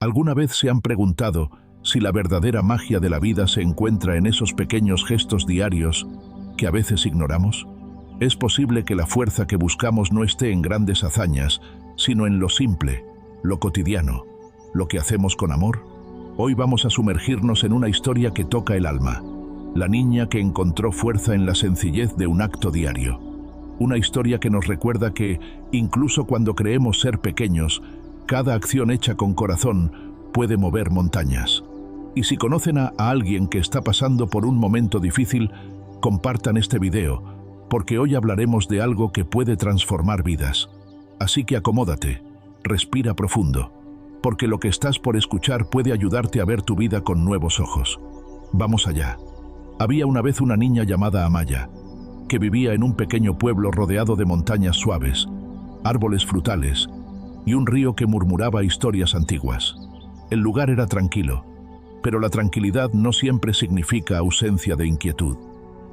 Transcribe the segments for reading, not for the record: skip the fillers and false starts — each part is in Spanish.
¿Alguna vez se han preguntado si la verdadera magia de la vida se encuentra en esos pequeños gestos diarios que a veces ignoramos? Es posible que la fuerza que buscamos no esté en grandes hazañas, sino en lo simple, lo cotidiano, lo que hacemos con amor. Hoy vamos a sumergirnos en una historia que toca el alma, la niña que encontró fuerza en la sencillez de un acto diario. Una historia que nos recuerda que, incluso cuando creemos ser pequeños, cada acción hecha con corazón puede mover montañas. Y si conocen a alguien que está pasando por un momento difícil, compartan este video, porque hoy hablaremos de algo que puede transformar vidas. Así que acomódate, respira profundo, porque lo que estás por escuchar puede ayudarte a ver tu vida con nuevos ojos. Vamos allá. Había una vez una niña llamada Amaya, que vivía en un pequeño pueblo rodeado de montañas suaves, árboles frutales y un río que murmuraba historias antiguas. El lugar era tranquilo, pero la tranquilidad no siempre significa ausencia de inquietud.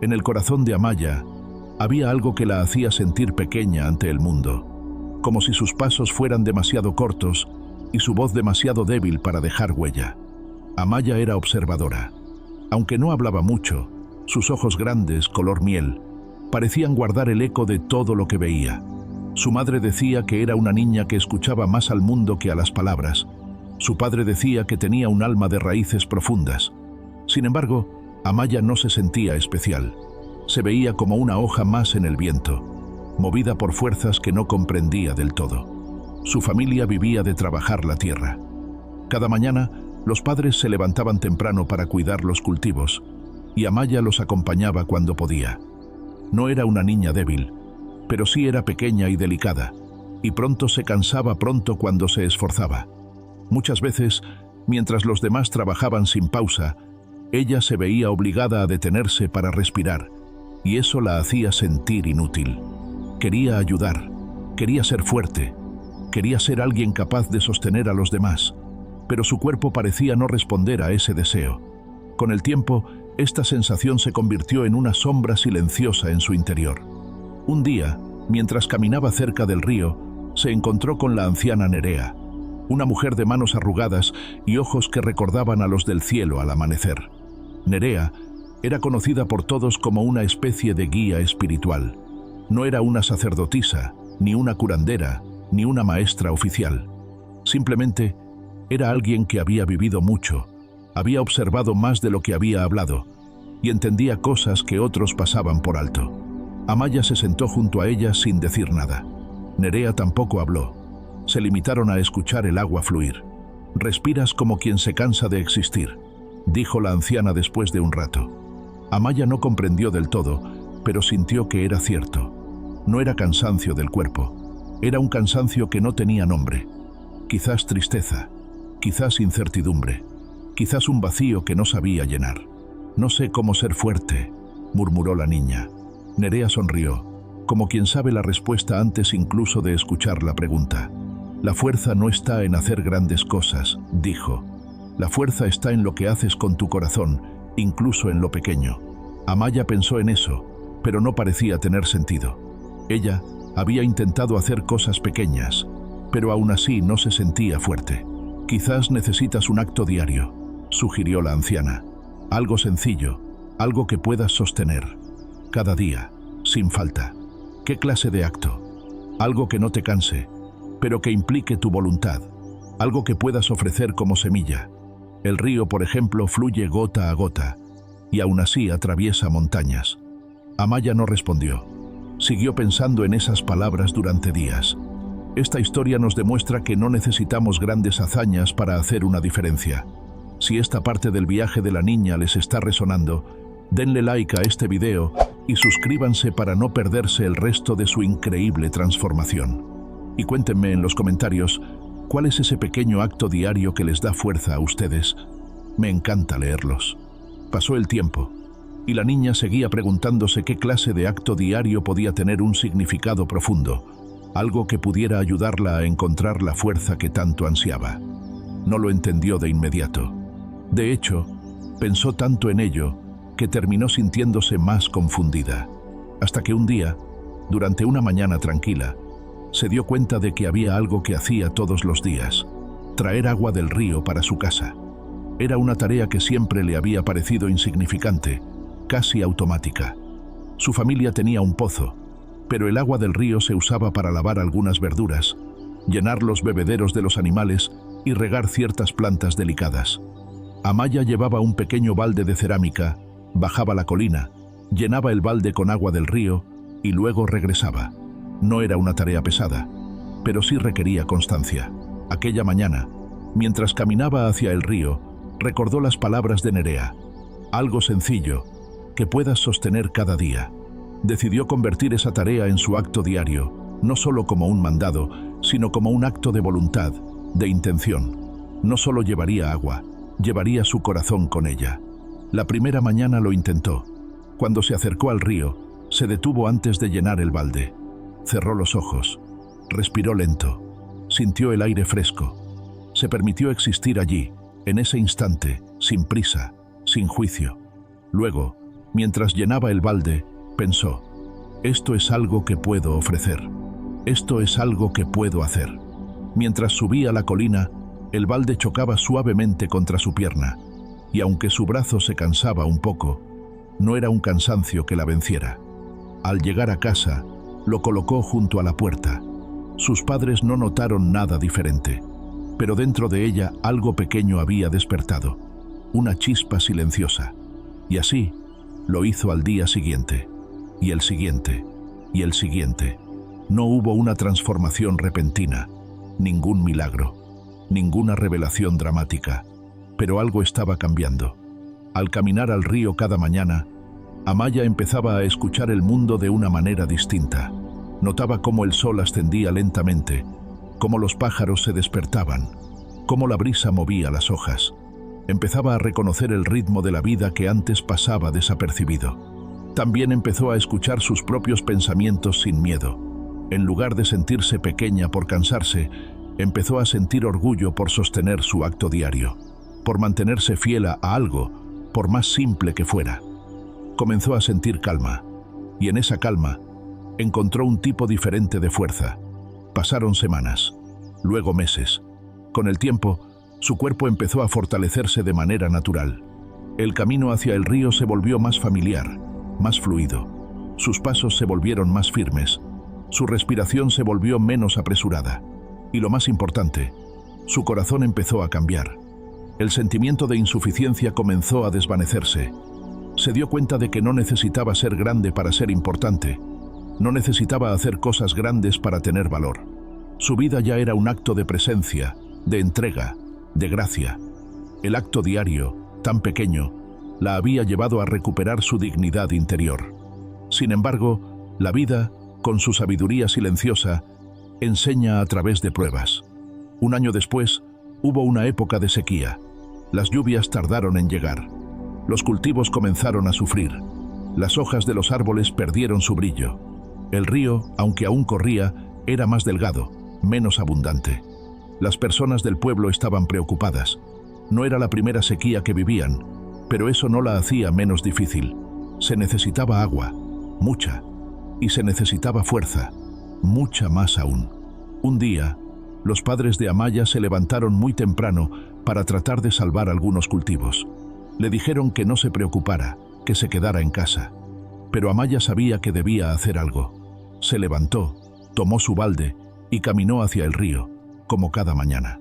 En el corazón de Amaya había algo que la hacía sentir pequeña ante el mundo, como si sus pasos fueran demasiado cortos y su voz demasiado débil para dejar huella. Amaya era observadora. Aunque no hablaba mucho, sus ojos grandes, color miel, parecían guardar el eco de todo lo que veía. Su madre decía que era una niña que escuchaba más al mundo que a las palabras. Su padre decía que tenía un alma de raíces profundas. Sin embargo, Amaya no se sentía especial. Se veía como una hoja más en el viento, movida por fuerzas que no comprendía del todo. Su familia vivía de trabajar la tierra. Cada mañana, los padres se levantaban temprano para cuidar los cultivos, y Amaya los acompañaba cuando podía. No era una niña débil, pero sí era pequeña y delicada, y pronto se cansaba cuando se esforzaba. Muchas veces, mientras los demás trabajaban sin pausa, ella se veía obligada a detenerse para respirar, y eso la hacía sentir inútil. Quería ayudar, quería ser fuerte, quería ser alguien capaz de sostener a los demás, pero su cuerpo parecía no responder a ese deseo. Con el tiempo, esta sensación se convirtió en una sombra silenciosa en su interior. Un día, mientras caminaba cerca del río, se encontró con la anciana Nerea, una mujer de manos arrugadas y ojos que recordaban a los del cielo al amanecer. Nerea era conocida por todos como una especie de guía espiritual. No era una sacerdotisa, ni una curandera, ni una maestra oficial. Simplemente era alguien que había vivido mucho, había observado más de lo que había hablado, y entendía cosas que otros pasaban por alto. Amaya se sentó junto a ella sin decir nada. Nerea tampoco habló. Se limitaron a escuchar el agua fluir. «Respiras como quien se cansa de existir», dijo la anciana después de un rato. Amaya no comprendió del todo, pero sintió que era cierto. No era cansancio del cuerpo. Era un cansancio que no tenía nombre. Quizás tristeza, quizás incertidumbre, quizás un vacío que no sabía llenar. «No sé cómo ser fuerte», murmuró la niña. Nerea sonrió, como quien sabe la respuesta antes incluso de escuchar la pregunta. «La fuerza no está en hacer grandes cosas», dijo. «La fuerza está en lo que haces con tu corazón, incluso en lo pequeño». Amaya pensó en eso, pero no parecía tener sentido. Ella había intentado hacer cosas pequeñas, pero aún así no se sentía fuerte. «Quizás necesitas un acto diario», sugirió la anciana. «Algo sencillo, algo que puedas sostener. Cada día, sin falta». «¿Qué clase de acto?» «Algo que no te canse, pero que implique tu voluntad. Algo que puedas ofrecer como semilla. El río, por ejemplo, fluye gota a gota, y aún así atraviesa montañas». Amaya no respondió. Siguió pensando en esas palabras durante días. Esta historia nos demuestra que no necesitamos grandes hazañas para hacer una diferencia. Si esta parte del viaje de la niña les está resonando, denle like a este video y suscríbanse para no perderse el resto de su increíble transformación. Y cuéntenme en los comentarios, ¿cuál es ese pequeño acto diario que les da fuerza a ustedes? Me encanta leerlos. Pasó el tiempo, y la niña seguía preguntándose qué clase de acto diario podía tener un significado profundo, algo que pudiera ayudarla a encontrar la fuerza que tanto ansiaba. No lo entendió de inmediato. De hecho, pensó tanto en ello que terminó sintiéndose más confundida, hasta que un día, durante una mañana tranquila, se dio cuenta de que había algo que hacía todos los días. traer agua del río para su casa. Era una tarea que siempre le había parecido insignificante, casi automática. Su familia tenía un pozo, pero el agua del río se usaba para lavar algunas verduras, llenar los bebederos de los animales y regar ciertas plantas delicadas. Amaya llevaba un pequeño balde de cerámica, bajaba la colina, llenaba el balde con agua del río y luego regresaba. No era una tarea pesada, pero sí requería constancia. Aquella mañana, mientras caminaba hacia el río, recordó las palabras de Nerea: algo sencillo, que puedas sostener cada día. Decidió convertir esa tarea en su acto diario, no solo como un mandado, sino como un acto de voluntad, de intención. No solo llevaría agua, llevaría su corazón con ella. La primera mañana lo intentó. Cuando se acercó al río, se detuvo antes de llenar el balde. Cerró los ojos, respiró lento, sintió el aire fresco. Se permitió existir allí, en ese instante, sin prisa, sin juicio. Luego, mientras llenaba el balde, pensó: esto es algo que puedo ofrecer. Esto es algo que puedo hacer. Mientras subía la colina, el balde chocaba suavemente contra su pierna, y aunque su brazo se cansaba un poco, no era un cansancio que la venciera. Al llegar a casa, lo colocó junto a la puerta. Sus padres no notaron nada diferente, pero dentro de ella algo pequeño había despertado, una chispa silenciosa. Y así lo hizo al día siguiente, y el siguiente, y el siguiente. No hubo una transformación repentina, ningún milagro, ninguna revelación dramática, pero algo estaba cambiando. Al caminar al río cada mañana, Amaya empezaba a escuchar el mundo de una manera distinta. Notaba cómo el sol ascendía lentamente, cómo los pájaros se despertaban, cómo la brisa movía las hojas. Empezaba a reconocer el ritmo de la vida que antes pasaba desapercibido. También empezó a escuchar sus propios pensamientos sin miedo. En lugar de sentirse pequeña por cansarse, empezó a sentir orgullo por sostener su acto diario, por mantenerse fiel a algo, por más simple que fuera. Comenzó a sentir calma, y en esa calma encontró un tipo diferente de fuerza. Pasaron semanas, luego meses. Con el tiempo, su cuerpo empezó a fortalecerse de manera natural. El camino hacia el río se volvió más familiar, más fluido. Sus pasos se volvieron más firmes. Su respiración se volvió menos apresurada. Y lo más importante, su corazón empezó a cambiar. El sentimiento de insuficiencia comenzó a desvanecerse. Se dio cuenta de que no necesitaba ser grande para ser importante. No necesitaba hacer cosas grandes para tener valor. Su vida ya era un acto de presencia, de entrega, de gracia. El acto diario, tan pequeño, la había llevado a recuperar su dignidad interior. Sin embargo, la vida, con su sabiduría silenciosa, enseña a través de pruebas. Un año después, hubo una época de sequía. Las lluvias tardaron en llegar. Los cultivos comenzaron a sufrir. Las hojas de los árboles perdieron su brillo. El río, aunque aún corría, era más delgado, menos abundante. Las personas del pueblo estaban preocupadas. No era la primera sequía que vivían, pero eso no la hacía menos difícil. Se necesitaba agua, mucha, y se necesitaba fuerza, mucha más aún. Un día, los padres de Amaya se levantaron muy temprano para tratar de salvar algunos cultivos. Le dijeron que no se preocupara, que se quedara en casa. Pero Amaya sabía que debía hacer algo. Se levantó, tomó su balde y caminó hacia el río, como cada mañana.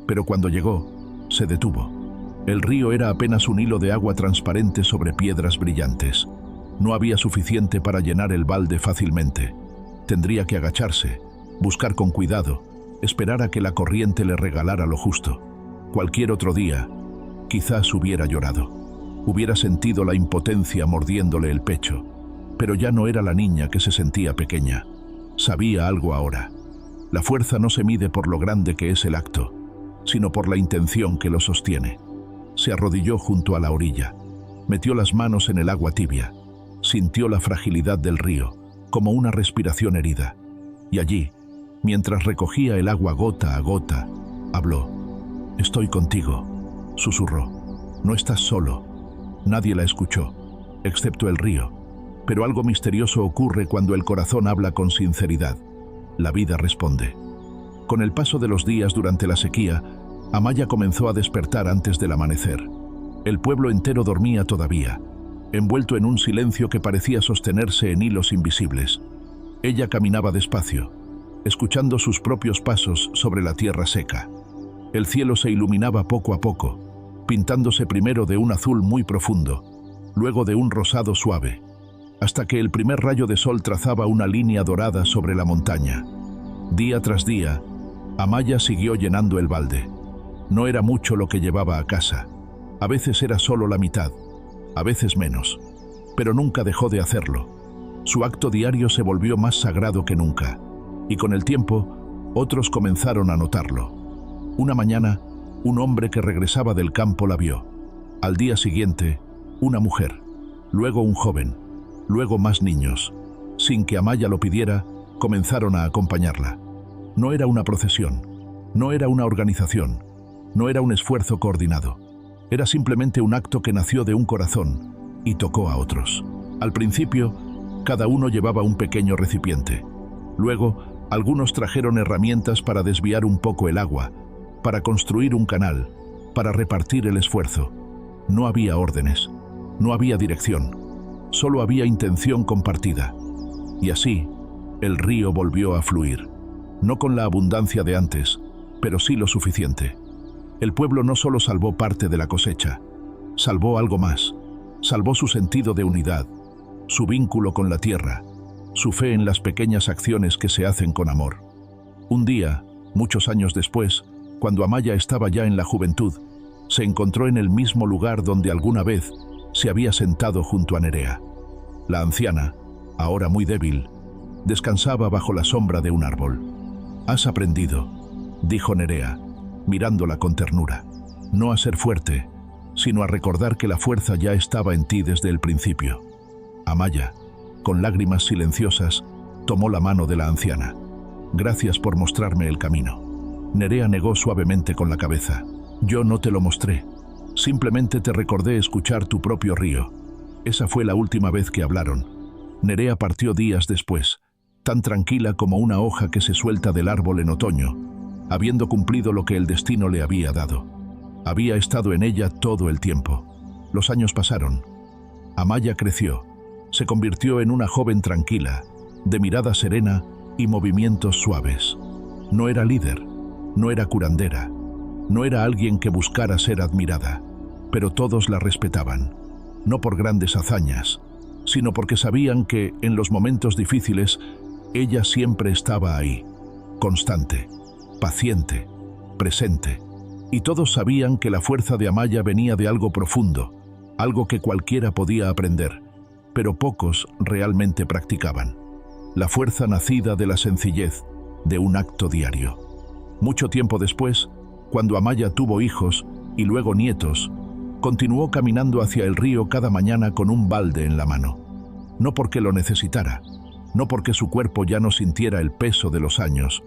Pero cuando llegó, se detuvo. El río era apenas un hilo de agua transparente sobre piedras brillantes. No había suficiente para llenar el balde fácilmente. Tendría que agacharse, buscar con cuidado, esperar a que la corriente le regalara lo justo. Cualquier otro día, quizás hubiera llorado. Hubiera sentido la impotencia mordiéndole el pecho. Pero ya no era la niña que se sentía pequeña. Sabía algo ahora. La fuerza no se mide por lo grande que es el acto, sino por la intención que lo sostiene. Se arrodilló junto a la orilla. Metió las manos en el agua tibia. Sintió la fragilidad del río, como una respiración herida. Y allí, mientras recogía el agua gota a gota, habló. «Estoy contigo», susurró. «No estás solo». Nadie la escuchó, excepto el río. Pero algo misterioso ocurre cuando el corazón habla con sinceridad. La vida responde. Con el paso de los días durante la sequía, Amaya comenzó a despertar antes del amanecer. El pueblo entero dormía todavía, envuelto en un silencio que parecía sostenerse en hilos invisibles. Ella caminaba despacio, escuchando sus propios pasos sobre la tierra seca. El cielo se iluminaba poco a poco, pintándose primero de un azul muy profundo, luego de un rosado suave, hasta que el primer rayo de sol trazaba una línea dorada sobre la montaña. Día tras día, Amaya siguió llenando el balde. No era mucho lo que llevaba a casa. A veces era solo la mitad, a veces menos, pero nunca dejó de hacerlo. Su acto diario se volvió más sagrado que nunca, y con el tiempo, otros comenzaron a notarlo. Una mañana, un hombre que regresaba del campo la vio. Al día siguiente, una mujer, luego un joven, luego más niños. Sin que Amaya lo pidiera, comenzaron a acompañarla. No era una procesión, no era una organización, no era un esfuerzo coordinado. Era simplemente un acto que nació de un corazón y tocó a otros. Al principio, cada uno llevaba un pequeño recipiente. Luego, algunos trajeron herramientas para desviar un poco el agua, para construir un canal, para repartir el esfuerzo. No había órdenes, no había dirección, solo había intención compartida. Y así, el río volvió a fluir, no con la abundancia de antes, pero sí lo suficiente. El pueblo no solo salvó parte de la cosecha, salvó algo más, salvó su sentido de unidad, su vínculo con la tierra, su fe en las pequeñas acciones que se hacen con amor. Un día, muchos años después, cuando Amaya estaba ya en la juventud, se encontró en el mismo lugar donde alguna vez se había sentado junto a Nerea. La anciana, ahora muy débil, descansaba bajo la sombra de un árbol. «Has aprendido», dijo Nerea, mirándola con ternura, «no a ser fuerte, sino a recordar que la fuerza ya estaba en ti desde el principio». Amaya, con lágrimas silenciosas, tomó la mano de la anciana. «Gracias por mostrarme el camino». Nerea negó suavemente con la cabeza. «Yo no te lo mostré, simplemente te recordé escuchar tu propio río». Esa fue la última vez que hablaron. Nerea partió días después, tan tranquila como una hoja que se suelta del árbol en otoño, habiendo cumplido lo que el destino le había dado. Había estado en ella todo el tiempo. Los años pasaron. Amaya creció, se convirtió en una joven tranquila, de mirada serena y movimientos suaves. No era líder, no era curandera, no era alguien que buscara ser admirada, pero todos la respetaban, no por grandes hazañas, sino porque sabían que, en los momentos difíciles, ella siempre estaba ahí, constante, paciente, presente, y todos sabían que la fuerza de Amaya venía de algo profundo, algo que cualquiera podía aprender, pero pocos realmente practicaban. La fuerza nacida de la sencillez, de un acto diario. Mucho tiempo después, cuando Amaya tuvo hijos y luego nietos, continuó caminando hacia el río cada mañana con un balde en la mano. No porque lo necesitara, no porque su cuerpo ya no sintiera el peso de los años.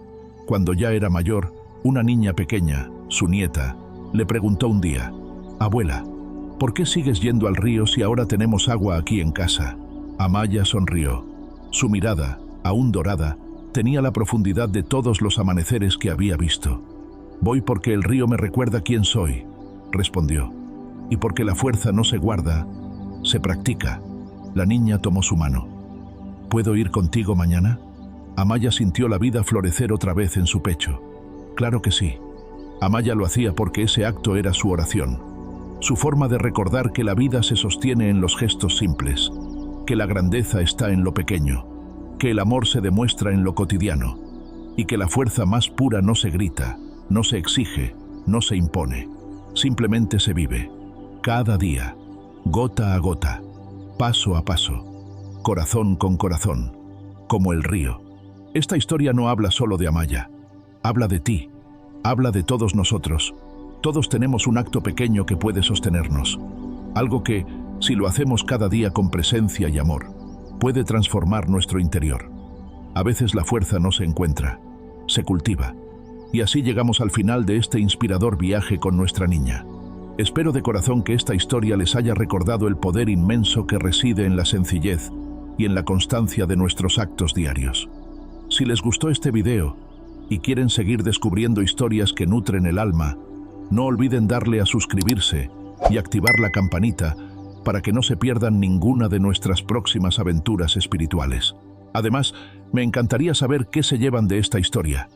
Cuando ya era mayor, una niña pequeña, su nieta, le preguntó un día: «Abuela, ¿por qué sigues yendo al río si ahora tenemos agua aquí en casa?» Amaya sonrió. Su mirada, aún dorada, tenía la profundidad de todos los amaneceres que había visto. «Voy porque el río me recuerda quién soy», respondió. «Y porque la fuerza no se guarda, se practica». La niña tomó su mano. «¿Puedo ir contigo mañana?» Amaya sintió la vida florecer otra vez en su pecho. Claro que sí. Amaya lo hacía porque ese acto era su oración, su forma de recordar que la vida se sostiene en los gestos simples, que la grandeza está en lo pequeño, que el amor se demuestra en lo cotidiano, y que la fuerza más pura no se grita, no se exige, no se impone, simplemente se vive, cada día, gota a gota, paso a paso, corazón con corazón, como el río. Esta historia no habla solo de Amaya, habla de ti, habla de todos nosotros. Todos tenemos un acto pequeño que puede sostenernos, algo que, si lo hacemos cada día con presencia y amor, puede transformar nuestro interior. A veces la fuerza no se encuentra, se cultiva, y así llegamos al final de este inspirador viaje con nuestra niña. Espero de corazón que esta historia les haya recordado el poder inmenso que reside en la sencillez y en la constancia de nuestros actos diarios. Si les gustó este video y quieren seguir descubriendo historias que nutren el alma, No olviden darle a suscribirse y activar la campanita para que no se pierdan ninguna de nuestras próximas aventuras espirituales. Además, me encantaría saber qué se llevan de esta historia.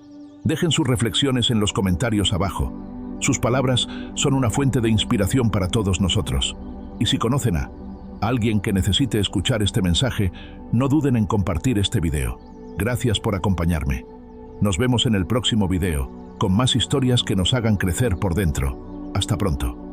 Dejen sus reflexiones en los comentarios abajo. Sus palabras son una fuente de inspiración para todos nosotros. Y si conocen a alguien que necesite escuchar este mensaje, no duden en compartir este video. Gracias por acompañarme. Nos vemos en el próximo video, con más historias que nos hagan crecer por dentro. Hasta pronto.